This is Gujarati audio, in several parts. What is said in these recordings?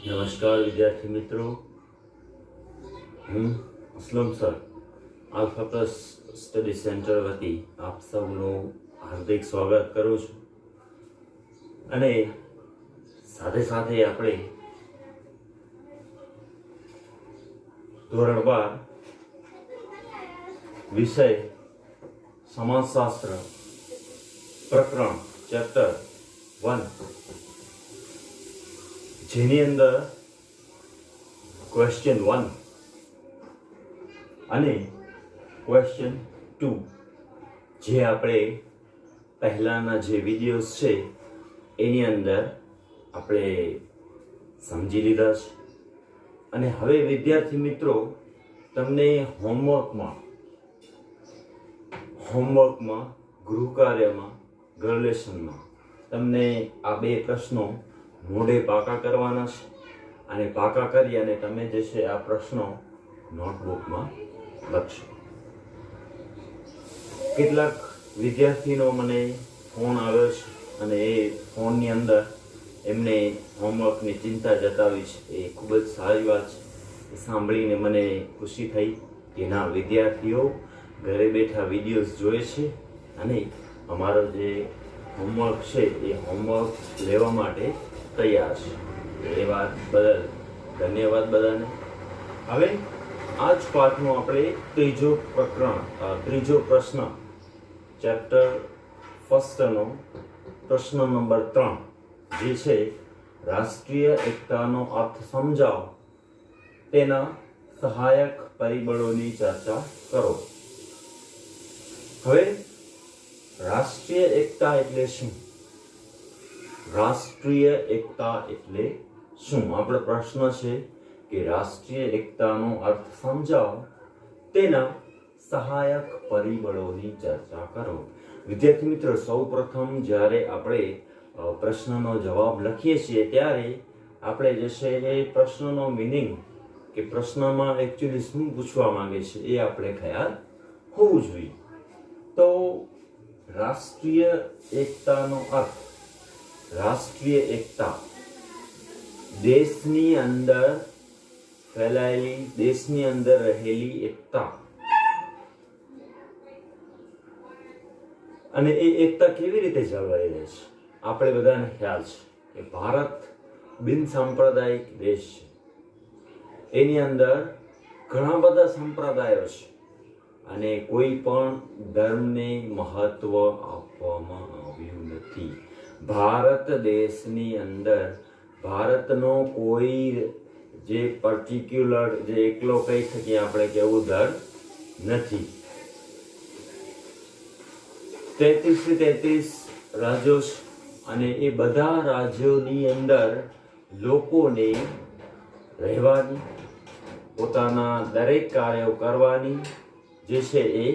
નમસ્કાર વિદ્યાર્થી મિત્રો, હું Aslam sir alpha plus study centre વતી આપ સૌનું હાર્દિક સ્વાગત કરું છું. અને સાથે સાથે આપણે ધોરણ 12 વિષય સમાજશાસ્ત્ર પ્રકરણ ચેપ્ટર 1 જેની અંદર ક્વેશ્ચન 1 અને ક્વેશ્ચન 2 જે આપણે પહેલાના જે વિડીયોઝ છે એની અંદર આપણે સમજી લીધા છે. અને હવે વિદ્યાર્થી મિત્રો, તમને હોમવર્કમાં ગૃહ કાર્યમાં ગ્રેજ્યુએશનમાં તમને આ બે પ્રશ્નો મોઢે પાકા કરવાના છે. અને પાકા કરી અને તમે જે છે આ પ્રશ્નો નોટબુકમાં લખશો. કેટલાક વિદ્યાર્થીનો મને ફોન આવ્યો છે અને એ ફોનની અંદર એમને હોમવર્કની ચિંતા જતાવી છે. એ ખૂબ જ સારી વાત છે. એ સાંભળીને મને ખુશી થઈ કે ના, વિદ્યાર્થીઓ ઘરે બેઠા વિડીયોઝ જોવે છે અને અમારો જે હોમવર્ક છે એ હોમવર્ક લેવા માટે તૈયાર છે. એ વાત બદલ ધન્યવાદ બધાને. હવે આ જ પાઠનો આપણે ત્રીજો પ્રશ્ન ચેપ્ટર ફર્સ્ટનો પ્રશ્ન નંબર 3 જે છે રાષ્ટ્રીય એકતાનો અર્થ સમજાવો, તેના સહાયક પરિબળોની ચર્ચા કરો. હવે રાષ્ટ્રીય એકતા એટલે શું? રાષ્ટ્રીય એકતા એટલે શું? આપણો પ્રશ્ન છે કે રાષ્ટ્રીય એકતાનો અર્થ સમજાવો, તેના સહાયક પરિબળોની ચર્ચા કરો. વિદ્યાર્થી મિત્રો, સૌપ્રથમ જ્યારે આપણે પ્રશ્નનો જવાબ લખીએ છીએ ત્યારે આપણે જે છે એ પ્રશ્નનો મિનિંગ કે પ્રશ્નમાં એકચ્યુઅલી શું પૂછવા માંગે છે એ આપણે ખ્યાલ હોવું જોઈએ. તો રાષ્ટ્રીય એકતાનો અર્થ, રાષ્ટ્રીય એકતા દેશની અંદર ફેલાયેલી, દેશની અંદર રહેલી એકતા. અને એ એકતા કેવી રીતે જળવાઈ રહે છે? આપણે બધાને ખ્યાલ છે કે ભારત બિન સાંપ્રદાયિક દેશ છે. એની અંદર ઘણા બધા સંપ્રદાયો છે અને કોઈ પણ ધર્મને મહત્વ આપવામાં આવ્યું નથી. ભારત દેશની અંદર ભારતનો કોઈ જે પર્ટિક્યુલર, જે એકલો કહી શકીએ આપણે કે એવું ધર્મ નથી. 33 રાજ્યો છે અને એ બધા રાજ્યોની અંદર લોકોને રહેવાની, પોતાના દરેક કાર્યો કરવાની જે છે એ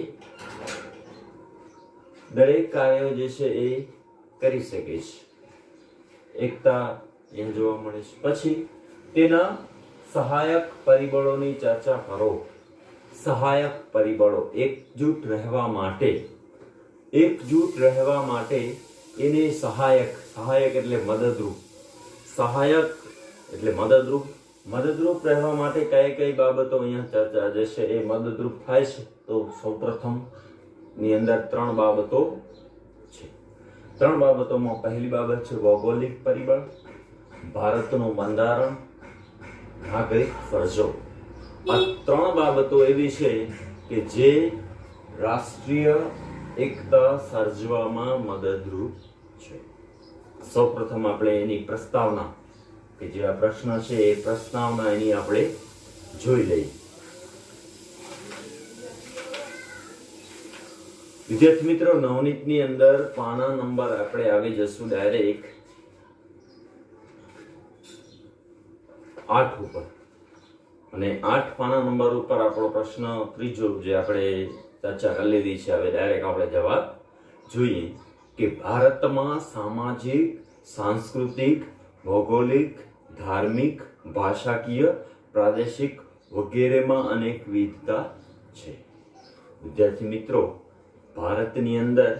દરેક કાર્યો જે છે એ કરી શકે છે. એકતા અહીંયા જોવા મળે છે. પછી તેના સહાયક પરિબળોની ચર્ચા કરો. સહાયક પરિબળો, એકજૂટ રહેવા માટે એને સહાયક એટલે મદદરૂપ. સહાયક એટલે મદદરૂપ રહેવા માટે કઈ બાબતો અહીંયા ચર્ચા જે છે એ મદદરૂપ થાય છે? તો સૌપ્રથમ ની અંદર 3 બાબતો છે. 3 બાબતોમાં પહેલી બાબત છે ભૌગોલિક પરિબળ, ભારતનું બંધારણ, નાગરિક ફરજો. આ 3 બાબતો એવી છે કે જે રાષ્ટ્રીય એકતા સર્જવામાં મદદરૂપ છે. સૌપ્રથમ આપણે એની પ્રસ્તાવના, કે જે આ પ્રશ્ન છે એ પ્રસ્તાવના એની આપણે જોઈ લઈએ. વિદ્યાર્થી મિત્રો, નવનીતની અંદર પાના નંબર આપણે આવી જશું ડાયરેક્ટ 8 ઉપર. અને 8 પાના નંબર ઉપર આપણો પ્રશ્ન ત્રીજો જે આપણે ચર્ચા કરી લીધી છે, હવે ડાયરેક્ટ આપણે જવાબ જોઈએ કે ભારતમાં સામાજિક, સાંસ્કૃતિક, ભૌગોલિક, ધાર્મિક, ભાષાકીય, પ્રાદેશિક વગેરેમાં અનેક વિવિધતા છે. વિદ્યાર્થી મિત્રો, ભારતની અંદર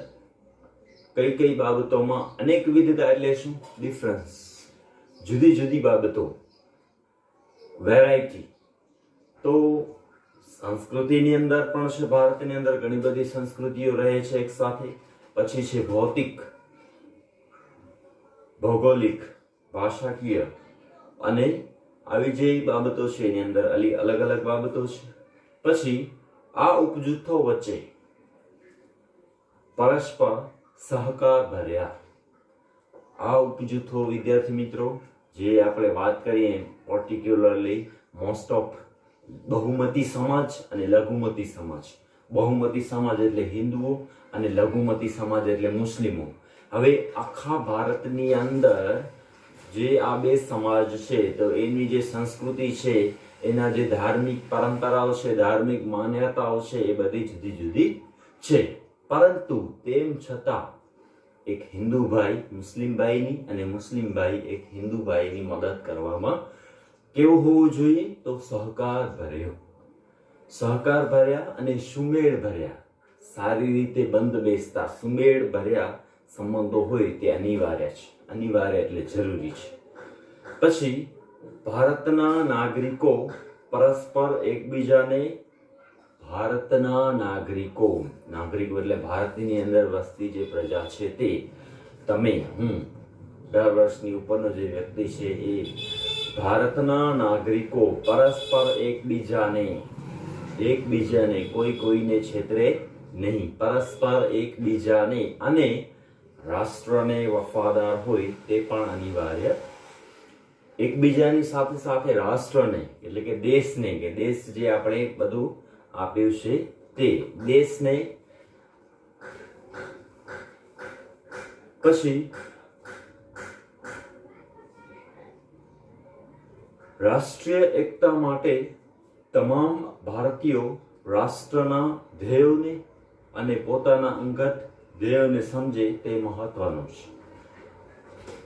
કઈ કઈ બાબતોમાં અનેક વિવિધતા એટલે શું? ડિફરન્સ, જુદી જુદી બાબતો. વેરાયટી. તો સંસ્કૃતિની અંદર પણ છે, ભારતની અંદર ઘણી બધી સંસ્કૃતિઓ રહે છે એક સાથે. પછી છે ભૌતિક, ભૌગોલિક, ભાષાકીય, અને આવી જે બાબતો છે એની અંદર અલગ અલગ બાબતો છે. પછી આ ઉપજૂથો વચ્ચે પરસ્પર સહકાર ભર્યા. આ ઉપજૂથો વિદ્યાર્થી મિત્રો જે આપણે વાત કરીએ પર્ટિક્યુલરલી મોસ્ટ ઓફ બહુમતી સમાજ અને લઘુમતી સમાજ. બહુમતી સમાજ એટલે હિન્દુઓ અને લઘુમતી સમાજ એટલે મુસ્લિમો. હવે આખા ભારતની અંદર જે આ બે સમાજ છે તો એની જે સંસ્કૃતિ છે, એના જે ધાર્મિક પરંપરાઓ છે, ધાર્મિક માન્યતાઓ છે, એ બધી જુદી જુદી છે. પરંતુ તેમ છતાં એક હિન્દુ ભાઈ મુસ્લિમ ભાઈની અને મુસ્લિમ ભાઈ એક હિન્દુ ભાઈની મદદ કરવામાં કેવું હોવું જોઈએ? તો સહકાર ભર્યો. સહકાર ભર્યા અને સુમેળ ભર્યા, સારી રીતે બંધ બેસતા સુમેળ ભર્યા સંબંધો હોય તે અનિવાર્ય છે. અનિવાર્ય એટલે જરૂરી છે. પછી ભારતના નાગરિકો પરસ્પર એકબીજાને, ભારતના નાગરિકો એટલે ભારતની અંદર વસતી જે પ્રજા છે તે, તમે, હું, 18 વર્ષની ઉપરનો જે વ્યક્તિ છે એ ભારતના નાગરિકો પરસ્પર એકબીજાને કોઈને છેતરે નહીં, પરસ્પર એકબીજાને અને રાષ્ટ્રને વફાદાર હોય તે પણ અનિવાર્ય. એકબીજાની સાથે સાથે રાષ્ટ્રને એટલે કે દેશને, કે દેશ જે આપણે બધું આપ્યું છે તે દેશને. પછી રાષ્ટ્રીય એકતા માટે તમામ ભારતીયો રાષ્ટ્રના ધ્યેયોને અને પોતાના અંગત ધ્યેયોને સમજે તે મહત્વનું છે.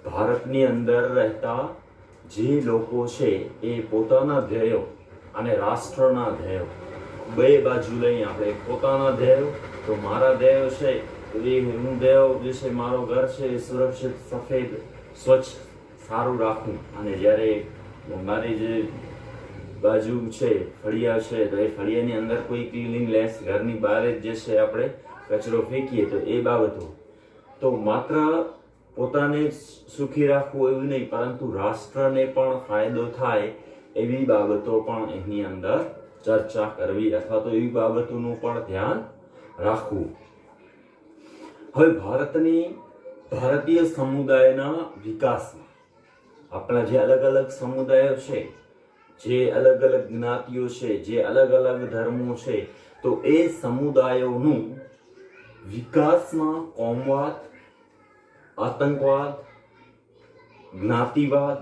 ભારતની અંદર રહેતા જે લોકો છે એ પોતાના ધ્યેયો અને રાષ્ટ્રના ધ્યેયો બે બાજુ લઈ. આપણે પોતાના ધ્યેયો, તો મારા ધ્યેયો છે હું ધ્યેયો જે છે મારો ઘર છે સુરક્ષિત, સફેદ, સ્વચ્છ, સારું રાખવું. અને જ્યારે મારી જે બાજુ છે ફળિયા છે તો એ ફળિયાની અંદર કોઈ ક્લીનનેસ, ઘરની બહાર જ જે છે આપણે કચરો ફેંકીએ તો એ બાબતો. તો માત્ર પોતાને સુખી રાખવું એવું નહીં, પરંતુ રાષ્ટ્રને પણ ફાયદો થાય એવી બાબતો પણ એની અંદર ચર્ચા કરવી, અથવા તો એવી બાબતોનું પણ ધ્યાન રાખવું. હવે ભારતીય સમુદાયના વિકાસમાં આપણા જે અલગ અલગ સમુદાયો છે, જે અલગ અલગ જ્ઞાતિઓ છે, જે અલગ અલગ ધર્મો છે, તો એ સમુદાયોનું વિકાસમાં કોમવાદ, આતંકવાદ, જ્ઞાતિવાદ,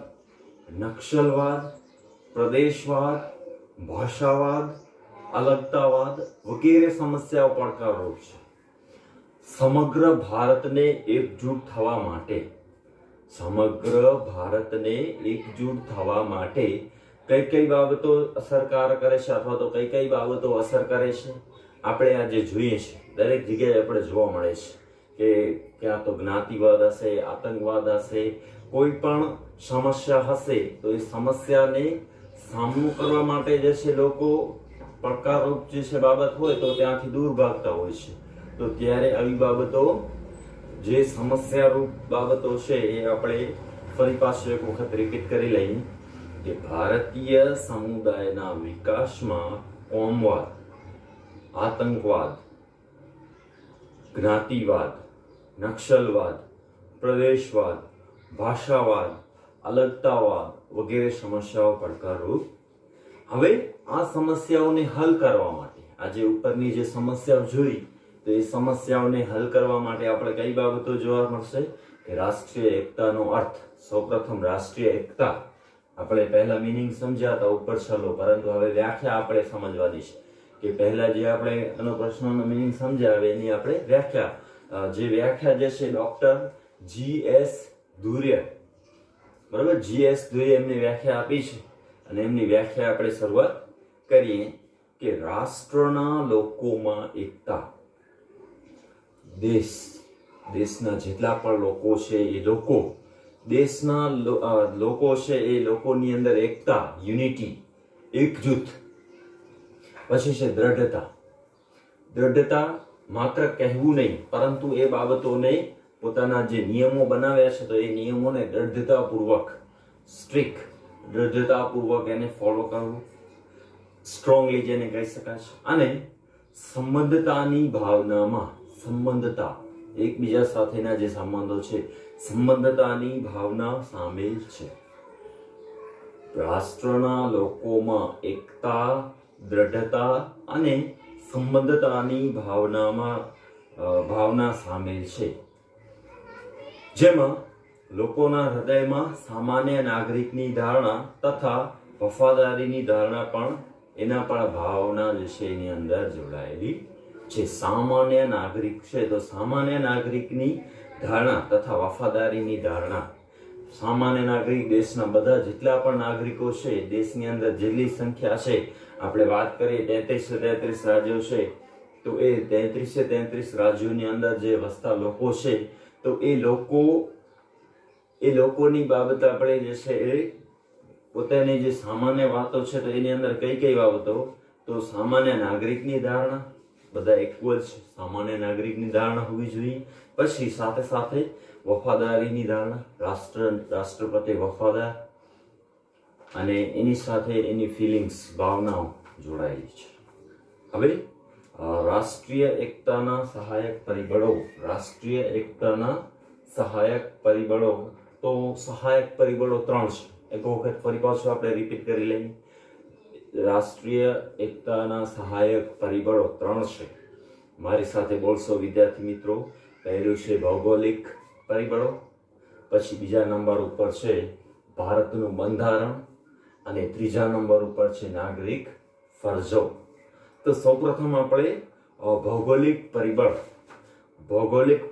નક્સલવાદ, પ્રદેશવાદ, ભાષાવાદ, અલગતાવાદ વગેરે સમસ્યાઓ પડકારરૂપ છે. સમગ્ર ભારતને એકજૂટ થવા માટે કઈ બાબતો અસરકારક કરે છે, અથવા તો કઈ બાબતો અસર કરે છે, આપણે આજે જોઈએ છે. દરેક જગ્યાએ આપણે જોવા મળે છે કે ક્યાં તો જ્ઞાતિવાદ હશે, આતંકવાદ હશે, કોઈ પણ સમસ્યા હશે તો એ સમસ્યાને સામનો કરવા માટે જે છે લોકો પડકારરૂપ જે છે બાબત હોય તો ત્યાંથી દૂર ભાગતા હોય છે. તો ત્યારે આવી બાબતો, જે સમસ્યારૂપ બાબતો છે એ આપણે ફરી પાછું એક વખત રિપીટ કરી લઈએ કે ભારતીય સમુદાયના વિકાસમાં કોમવાદ, આતંકવાદ, જ્ઞાતિવાદ, નક્સલવાદ, પ્રદેશવાદ, ભાષાવાદ, અલગતાવાદ વગેરે સમસ્યાઓ પડકારરૂપ. હવે આ સમસ્યાઓને હલ કરવા માટે, આજે ઉપરની જે સમસ્યાઓ જોઈ તો એ સમસ્યાઓને હલ કરવા માટે આપણે કઈ બાબતો જોવા મળશે કે રાષ્ટ્રીય એકતાનો અર્થ. સૌપ્રથમ રાષ્ટ્રીય એકતા આપણે પહેલા મિનિંગ સમજ્યા હતા ઉપર ચલો, પરંતુ હવે વ્યાખ્યા આપણે સમજવાની છે કે પહેલા જે આપણે એનો પ્રશ્નનો મિનિંગ સમજ્યા હવે એની આપણે વ્યાખ્યા જે છે ડોક્ટર G.S. ધુર્ય, બરાબર, G.S. ધુર્ય એમની વ્યાખ્યા આપી છે અને એમની વ્યાખ્યા આપણે શરૂઆત કરીએ કે રાષ્ટ્રના લોકોમાં એકતા. દેશના જેટલા પણ લોકો છે એ લોકો દેશના લોકો છે એ લોકોની અંદર એકતા, યુનિટી, એકજૂથ. પછી છે દ્રઢતા. દ્રઢતા માત્ર કહેવું નહીં, પરંતુ એ બાબતોને પોતાના જે નિયમો બનાવ્યા છે તો એ નિયમોને દ્રઢતાપૂર્વક, દ્રઢતાપૂર્વક એને ફોલો કરવું, સ્ટ્રોંગલી જેને કહી શકાય છે. અને સંબંધતાની ભાવનામાં, સંબંધતા, એકબીજા સાથેના જે સંબંધો છે, સંબંધતાની ભાવના સામેલ છે. રાષ્ટ્રના લોકોમાં એકતા, દ્રઢતા અને સંબંધતાની ભાવના સામેલ છે, જેમાં લોકોના હૃદયમાં સામાન્ય નાગરિકની ધારણા તથા વફાદારીની ધારણા પણ એના પણ ભાવના જે છે એની અંદર જોડાયેલી છે. સામાન્ય નાગરિક છે તો સામાન્ય નાગરિકની ધારણા તથા વફાદારીની ધારણા. સામાન્ય નાગરિક દેશના બધા જેટલા પણ નાગરિકો છે, દેશની અંદર જેટલી સંખ્યા છે, આપણે વાત કરીએ 33 રાજ્યો છે, તો એ 33 રાજ્યોની અંદર જે વસતા લોકો છે, તો એ લોકોની બાબત આપણે જે છે એ પોતાની જે સામાન્ય વાતો છે તો એની અંદર કઈ બાબતો, તો સામાન્ય નાગરિકની ધારણા, બધા ઇક્વલ છે, સામાન્ય નાગરિકની ધારણા હોવી જોઈએ. પછી સાથે સાથે વફાદારીની ધારણા, રાષ્ટ્ર પ્રત્યે વફાદાર, અને એની સાથે એની ફિલિંગ્સ, ભાવનાઓ જોડાયેલી છે. હવે રાષ્ટ્રીય એકતાના સહાયક પરિબળો. રાષ્ટ્રીય એકતાના સહાયક પરિબળો, તો સહાયક પરિબળો 3 છે. એક વખત ફરી પાછું આપણે રિપીટ કરી લઈએ. રાષ્ટ્રીય એકતાના સહાયક પરિબળો 3 છે. મારી સાથે બોલશો વિદ્યાર્થી મિત્રો. પહેલું છે ભૌગોલિક પરિબળો, પછી બીજા નંબર ઉપર છે ભારતનું બંધારણ, અને ત્રીજા નંબર ઉપર છે નાગરિક ફરજો. તો સૌપ્રથમ આપણે ભૌગોલિક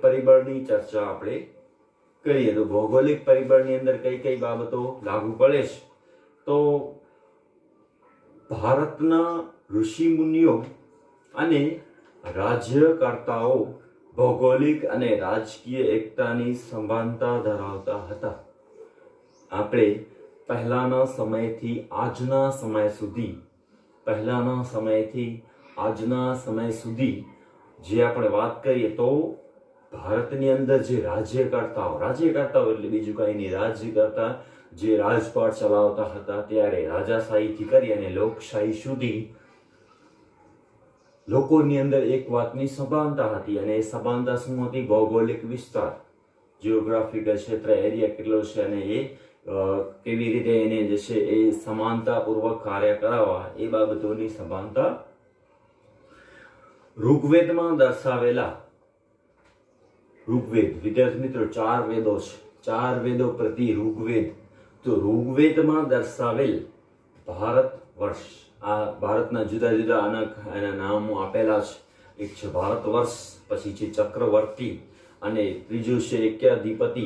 પરિબળની ચર્ચા આપણે કરીએ. તો ભૌગોલિક પરિબળની અંદર કઈ બાબતો લાગુ પડે છે, તો ભારતના ઋષિ મુનિઓ અને રાજ્યકર્તાઓ ભૌગોલિક અને રાજકીય એકતાની સભાનતા ધરાવતા હતા. આપણે પહેલાના સમયથી આજના સમય સુધી જે આપણે વાત કરીએ તો ભારતની અંદર જે રાજ્યકર્તાઓ એટલે બીજું કઈ નહીં, રાજ્યકર્તા જે રાજપાટ ચલાવતા હતા, ત્યારે રાજાશાહીથી કરી અને લોકશાહી સુધી લોકોની અંદર એક વાતની સભાનતા હતી. અને એ સભાનતા શું હતી? ભૌગોલિક વિસ્તાર, જિયોગ્રાફિકલ ક્ષેત્ર, એરિયા કેટલો છે, અને એ કેવી રીતે એને જે છે એ સમાનતાપૂર્વક કાર્ય કરાવવા, એ બાબતોની સભાનતા. ઋગ્વેદમાં દર્શાવેલા, વિદ્યાર્થી મિત્રો 4 વેદો છે, 4 વેદો પ્રતિ ઋગ્વેદ. તો ઋગ્વેદમાં દર્શાવેલ ભારત વર્ષ, આ ભારતના જુદા જુદા એના નામો આપેલા છે. એક છે ભારત વર્ષ, પછી છે ચક્રવર્તી, અને ત્રીજું છે એક્યાધિપતિ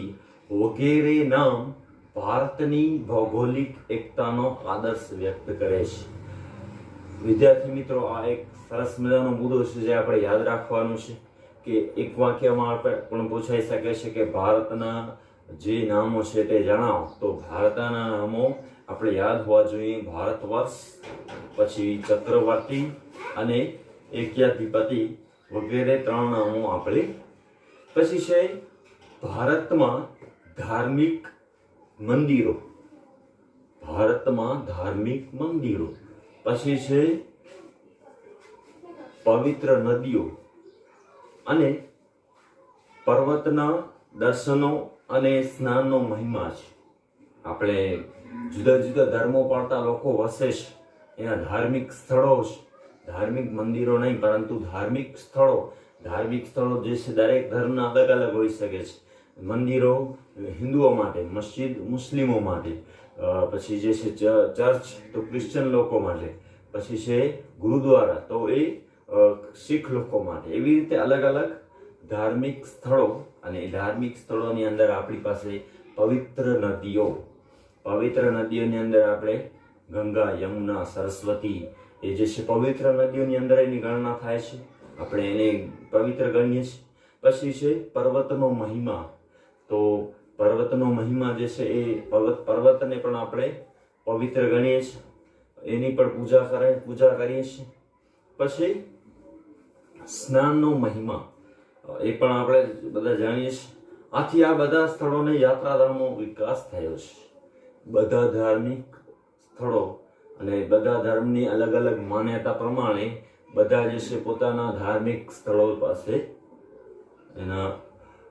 વગેરે નામ ભારતની ભૌગોલિક એકતાનો આદર્શ વ્યક્ત કરે છે. વિદ્યાર્થી મિત્રો, આ એક સરસ મજાનો મુદ્દો છે જે આપણે યાદ રાખવાનું છે, કે એક વાક્યમાં પણ પૂછાઈ શકે છે કે ભારતના જે નામો છે તે જણાવો. તો ભારતના નામો આપણે યાદ હોવા જોઈએ. ભારત વર્ષ, પછી ચક્રવર્તી અને એક્યાધિપતિ વગેરે 3 નામો આપણે. પછી છે ભારતમાં ધાર્મિક મંદિરો, પછી છે પવિત્ર નદીઓ અને પર્વતના દર્શનો અને સ્નાનનો મહિમા છે. આપણે જુદા જુદા ધર્મો પાળતા લોકો વસે છે, એના ધાર્મિક સ્થળો છે, ધાર્મિક મંદિરો નહીં પરંતુ ધાર્મિક સ્થળો જે છે દરેક ધર્મના અલગ અલગ હોઈ શકે છે. મંદિરો હિન્દુઓ માટે, મસ્જિદ મુસ્લિમો માટે, પછી જે છે ચર્ચ તો ક્રિશ્ચન લોકો માટે, પછી છે ગુરુદ્વારા તો એ શીખ લોકો માટે. એવી રીતે અલગ અલગ ધાર્મિક સ્થળો, અને એ ધાર્મિક સ્થળોની અંદર આપણી પાસે પવિત્ર નદીઓની અંદર આપણે ગંગા, યમુના, સરસ્વતી, એ જે છે પવિત્ર નદીઓની અંદર એની ગણના થાય છે, આપણે એને પવિત્ર ગણીએ છીએ. પછી છે પર્વતનો મહિમા. તો પર્વતનો મહિમા જે છે એ પર્વતને પણ આપણે પવિત્ર ગણીએ છીએ, એની પણ પૂજા કરીએ છીએ. પછી સ્નાનનો મહિમા એ પણ આપણે બધા જાણીએ છીએ. આથી આ બધા સ્થળોને યાત્રાધામનો વિકાસ થયો છે. બધા ધાર્મિક સ્થળો અને બધા ધર્મની અલગ અલગ માન્યતા પ્રમાણે બધા જે છે પોતાના ધાર્મિક સ્થળો પાસે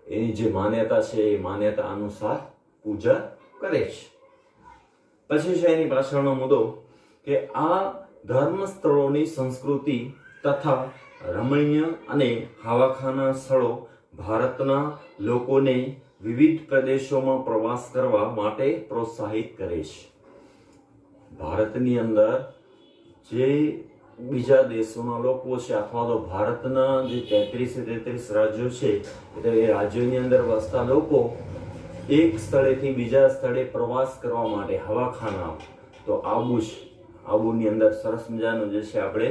એની જે માન્યતા છે એ માન્યતા અનુસાર પૂજા કરે છે. પછી છે એની પાછળનો મુદ્દો કે આ ધર્મ સ્થળોની સંસ્કૃતિ તથા રમણીય અને હાવાખાના સ્થળો ભારતના લોકોને વિવિધ પ્રદેશોમાં પ્રવાસ કરવા માટે પ્રોત્સાહિત કરે છે. ભારતની અંદર જે બીજા દેશોના લોકો છે અથવા તો ભારતના જે 33 રાજ્યો છે એ રાજ્યોની અંદર વસતા લોકો એક સ્થળેથી બીજા સ્થળે પ્રવાસ કરવા માટે હવાખાના, તો આબુની અંદર સરસ મજાનું જે છે આપણે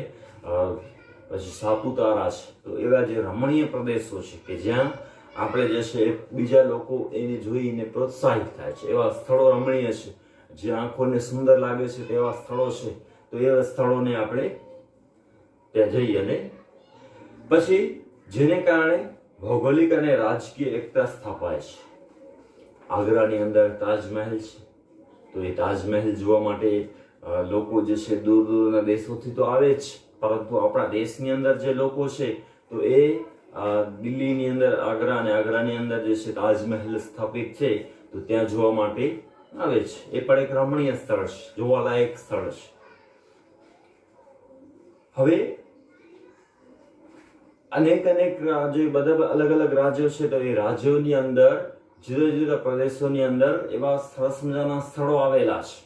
પછી સાપુતારા છે, તો એવા જે રમણીય પ્રદેશો છે કે જ્યાં આપણે જે છે બીજા લોકો એને જોઈને પ્રોત્સાહિત થાય છે, એવા સ્થળો રમણીય છે, જે આંખોને સુંદર લાગે છે તેવા સ્થળો છે, તો એવા સ્થળોને આપણે ત્યાં જઈ અને પછી જેને કારણે ભૌગોલિક અને રાજકીય એકતા સ્થાપાય છે. આગ્રાની અંદર તાજમહેલ છે, તો એ તાજમહેલ જોવા માટે લોકો જે છે દૂર દૂરના દેશોથી તો આવે જ, પરંતુ આપણા દેશની અંદર જે લોકો છે તો એ દિલ્હીની અંદર આગ્રા અને આગ્રાની અંદર જે છે તાજમહેલ સ્થાપિત છે, તો ત્યાં જોવા માટે આવે છે. એ પણ એક રમણીય સ્થળ છે, જોવાલાયક સ્થળ છે. હવે અનેક રાજ્યો, બધા અલગ અલગ રાજ્યો છે, તો એ રાજ્યોની અંદર જુદા જુદા પ્રદેશોની અંદર એવા સરસ મજાના સ્થળો આવેલા છે.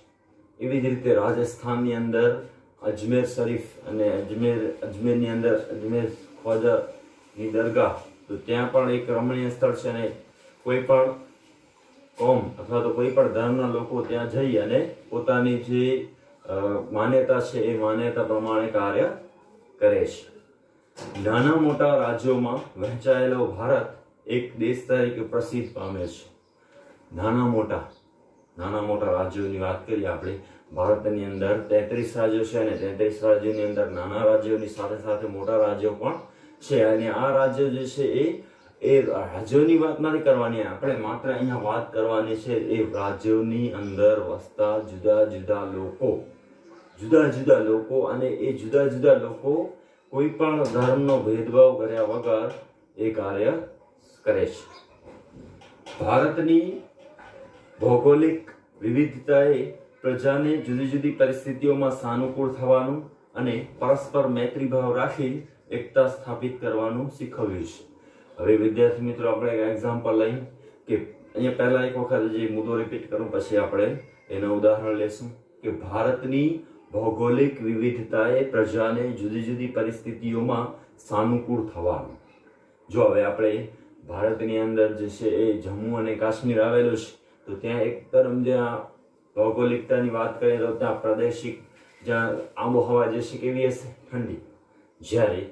એવી જ રીતે રાજસ્થાનની અંદર અજમેર શરીફ અને અજમેરની અંદર અજમેર ખ્વાજાની દરગાહ, તો ત્યાં પણ એક રમણીય સ્થળ છે અને કોઈ પણ કોમ અથવા તો કોઈ પણ ધર્મના લોકો ત્યાં જઈ અને પોતાની જે માન્યતા છે એ માન્યતા પ્રમાણે કાર્ય કરે છે. નાના મોટા રાજ્યોમાં વહેંચાયેલો ભારત એક દેશ તરીકે પ્રસિદ્ધ પામે છે. નાના મોટા રાજ્યોની વાત કરીએ આપણે, ભારતની અંદર 33 રાજ્યો છે અને 33 રાજ્યોની અંદર નાના રાજ્યોની સાથે સાથે મોટા રાજ્યો પણ છે. અને આ રાજ્યો જે છે એ રાજ્યોની વાત નથી કરવાની, આપણે માત્ર અહીંયા વાત કરવાની છે એ રાજ્યોની અંદર વસતા જુદા જુદા લોકો અને એ જુદા જુદા લોકો કોઈ પણ ધર્મનો ભેદભાવ કર્યા વગર એ કાર્ય કરે છે. ભારતની ભૌગોલિક વિવિધતાએ પ્રજાને જુદી જુદી પરિસ્થિતિઓમાં સાનુકૂળ થવાનું અને પરસ્પર મૈત્રીભાવ રાખી એકતા સ્થાપિત કરવાનું શીખવ્યું છે. હવે વિદ્યાર્થી મિત્રો, આપણે એક એક્ઝામ્પલ લઈએ કે અહીંયા પહેલા એક વખત જે મુદ્દો રિપીટ કરું, પછી આપણે એનું ઉદાહરણ લેશું કે ભારતની ભૌગોલિક વિવિધતાએ પ્રજાને જુદી જુદી પરિસ્થિતિઓમાં સાનુકૂળ થવાનું. જો હવે આપણે ભારતની અંદર જે છે એ જમ્મુ અને કાશ્મીર આવેલું છે, તો ત્યાં એક તરફ જ્યાં ભૌગોલિકતાની વાત કરીએ તો ત્યાં પ્રાદેશિક જ્યાં આબોહવા જે છે કેવી હશે? ઠંડી. જ્યારે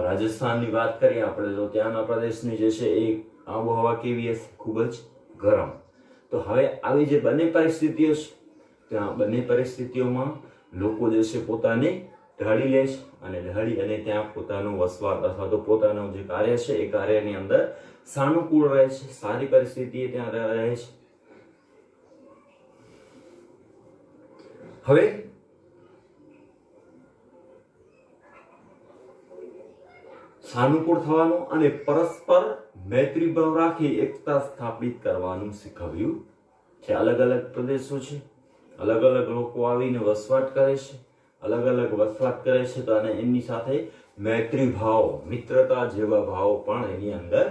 રાજસ્થાનની વાત કરીએ આપણે તો ત્યાંના પ્રદેશની જે છે એ આબોહવા કેવી હશે? ખૂબ જ ગરમ. તો હવે આવી જે બંને પરિસ્થિતિઓ છે, ત્યાં બંને પરિસ્થિતિઓમાં લોકો જે છે પોતાને ઢાળી લે છે અને ત્યાં પોતાનું વસવાટ અથવા તો પોતાનું જે કાર્ય છે એ કાર્યની અંદર સાનુકૂળ રહે છે, સારી પરિસ્થિતિ ત્યાં રહે છે. હવે સાનુકૂળ થવાનું અને પરસ્પર મૈત્રીભાવ રાખી એકતા સ્થાપિત કરવાનું શીખવ્યું છે. અલગ અલગ પ્રદેશો છે, અલગ અલગ લોકો આવીને વસવાટ કરે છે, તો અને એમની સાથે મૈત્રી ભાવ, મિત્રતા જેવા ભાવો પણ એની અંદર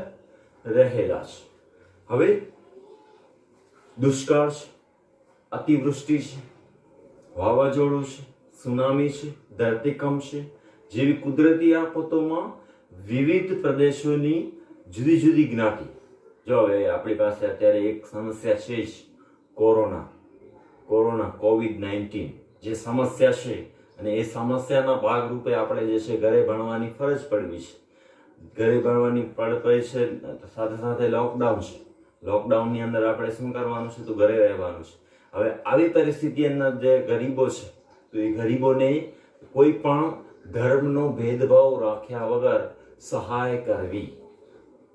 રહેલા છે. હવે દુષ્કાળ છે, અતિવૃષ્ટિ છે, વાવાઝોડું છે, સુનામી છે, ધરતીકંપ છે જેવી કુદરતી આફતોમાં વિવિધ પ્રદેશોની જુદી જુદી જ્ઞાતિ. જો હવે આપણી પાસે અત્યારે એક સમસ્યા છે જ, કોરોના COVID-19 જે સમસ્યા છે, અને એ સમસ્યાના ભાગરૂપે આપણે જે છે ઘરે ભણવાની ફરજ પડવી છે. ઘરે ભણવાની પડી છે, સાથે સાથે લોકડાઉન છે. લોકડાઉનની અંદર આપણે શું કરવાનું છે? તો ઘરે રહેવાનું છે. હવે આવી પરિસ્થિતિ અંદર જે ગરીબો છે, તો એ ગરીબોને કોઈ પણ ધર્મનો ભેદભાવ રાખ્યા વગર સહાય કરવી,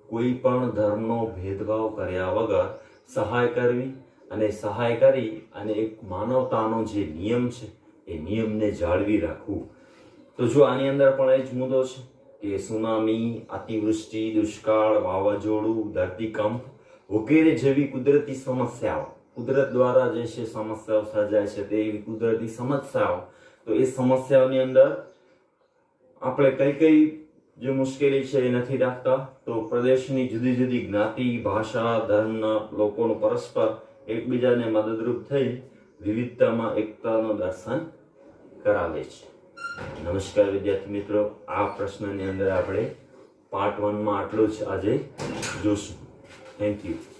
કોઈ પણ ધર્મનો ભેદભાવ કર્યા વગર સહાય કરવી, અને સહાય કરી અને એક માનવતાનો જે નિયમ છે એ નિયમને જાળવી રાખવું. તો જો આની અંદર પણ એ જ મુદ્દો છે કે સુનામી, અતિવૃષ્ટિ, દુષ્કાળ, વાવાઝોડું, ધરતીકંપ વગેરે જેવી કુદરતી સમસ્યાઓ, કુદરત દ્વારા જે છે સમસ્યાઓ સર્જાય છે, તે એવી કુદરતી સમસ્યાઓ, તો એ સમસ્યાઓની અંદર આપણે કઈ કઈ જે મુશ્કેલી છે એ નથી રાખતા, તો પ્રદેશની જુદી જુદી જ્ઞાતિ, ભાષા, ધર્મના લોકોનું પરસ્પર એકબીજાને મદદરૂપ થઈ વિવિધતામાં એકતાનું દર્શન કરાવે છે. નમસ્કાર વિદ્યાર્થી મિત્રો, આ પ્રશ્નની અંદર આપણે પાર્ટ 1 માં આટલું જ આજે જોશું. Thank you.